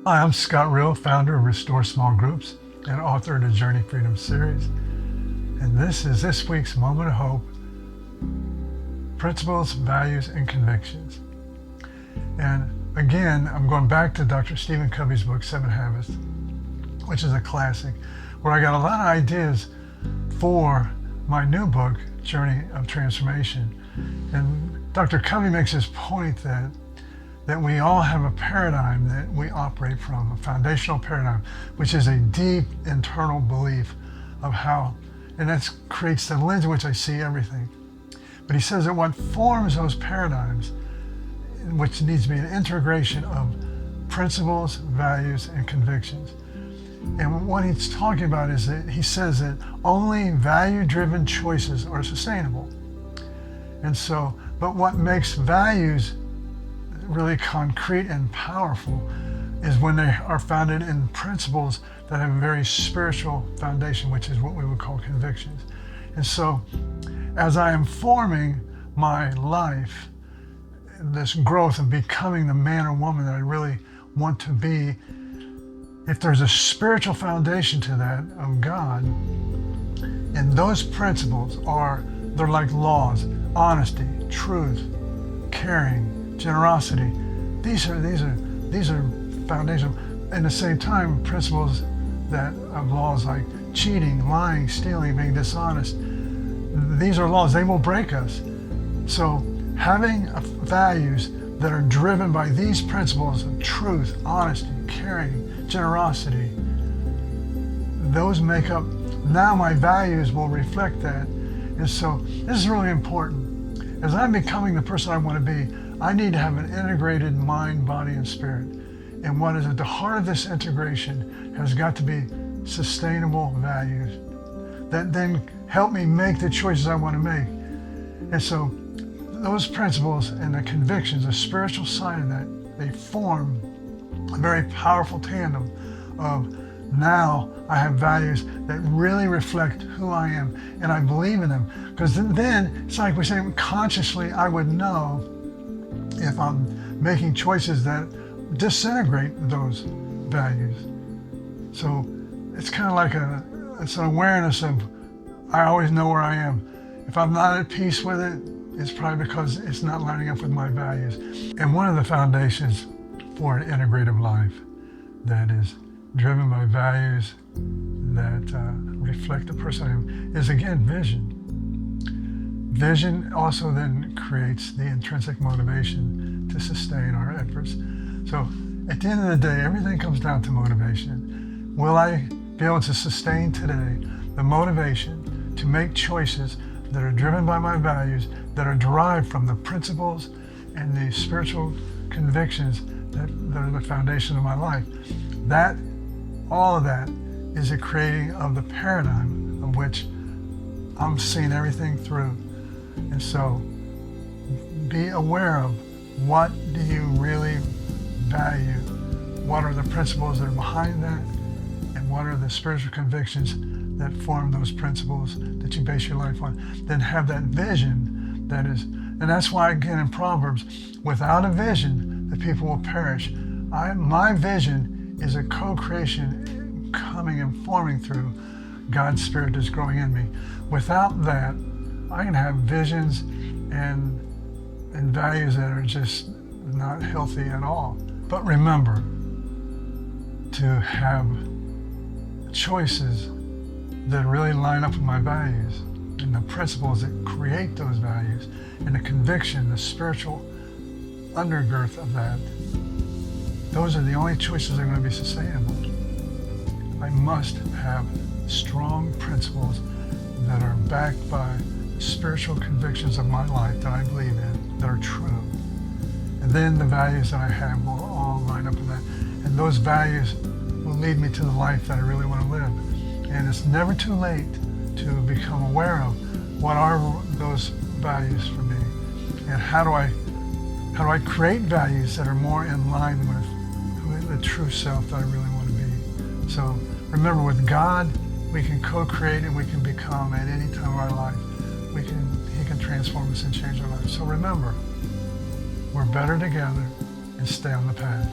Hi, I'm Scott Reall, founder of Restore Small Groups and author of the Journey Freedom series. And this is this week's Moment of Hope, Principles, Values, and Convictions. And again, I'm going back to Dr. Stephen Covey's book, 7 Habits, which is a classic, where I got a lot of ideas for my new book, Journey of Transformation. And Dr. Covey makes this point that we all have a paradigm that we operate from, a foundational paradigm, which is a deep internal belief of how, and that creates the lens in which I see everything. But he says that what forms those paradigms, which needs to be an integration of principles, values, and convictions. And what he's talking about is that he says that only value-driven choices are sustainable. And so, but what makes values really concrete and powerful is when they are founded in principles that have a very spiritual foundation, which is what we would call convictions. And so as I am forming my life, this growth of becoming the man or woman that I really want to be, if there's a spiritual foundation to that of God, and those principles they're like laws: honesty, truth, caring, generosity. These are foundational. At the same time, principles that of laws like cheating, lying, stealing, being dishonest. These are laws. They will break us. So having values that are driven by these principles of truth, honesty, caring, generosity, those make up. Now my values will reflect that. And so this is really important. As I'm becoming the person I want to be, I need to have an integrated mind, body, and spirit. And what is at the heart of this integration has got to be sustainable values that then help me make the choices I want to make. And so those principles and the convictions, the spiritual side of that, they form a very powerful tandem of now I have values that really reflect who I am, and I believe in them. Because then it's like we're saying, consciously I would know if I'm making choices that disintegrate those values. So it's kind of like it's an awareness of, I always know where I am. If I'm not at peace with it, it's probably because it's not lining up with my values. And one of the foundations for an integrative life that is driven by values that reflect the person I am is, again, vision. Vision also then creates the intrinsic motivation to sustain our efforts. So at the end of the day, everything comes down to motivation. Will I be able to sustain today the motivation to make choices that are driven by my values, that are derived from the principles and the spiritual convictions that are the foundation of my life? That, all of that is a creating of the paradigm of which I'm seeing everything through. And so be aware of, what do you really value? What are the principles that are behind that? And what are the spiritual convictions that form those principles that you base your life on? Then have that vision that is, and that's why, again, in Proverbs, without a vision, the people will perish. My vision is a co-creation coming and forming through God's Spirit that's growing in me. Without that, I can have visions and values that are just not healthy at all. But remember to have choices that really line up with my values and the principles that create those values and the conviction, the spiritual undergirth of that. Those are the only choices that are going to be sustainable. I must have strong principles that are backed by spiritual convictions of my life that I believe in, that are true. And then the values that I have will all line up with that. And those values will lead me to the life that I really want to live. And it's never too late to become aware of what are those values for me, and how do I create values that are more in line with the true self that I really want to be. So remember, with God, we can co-create and we can become at any time of our life. He can transform us and change our lives. So remember, we're better together, and stay on the path.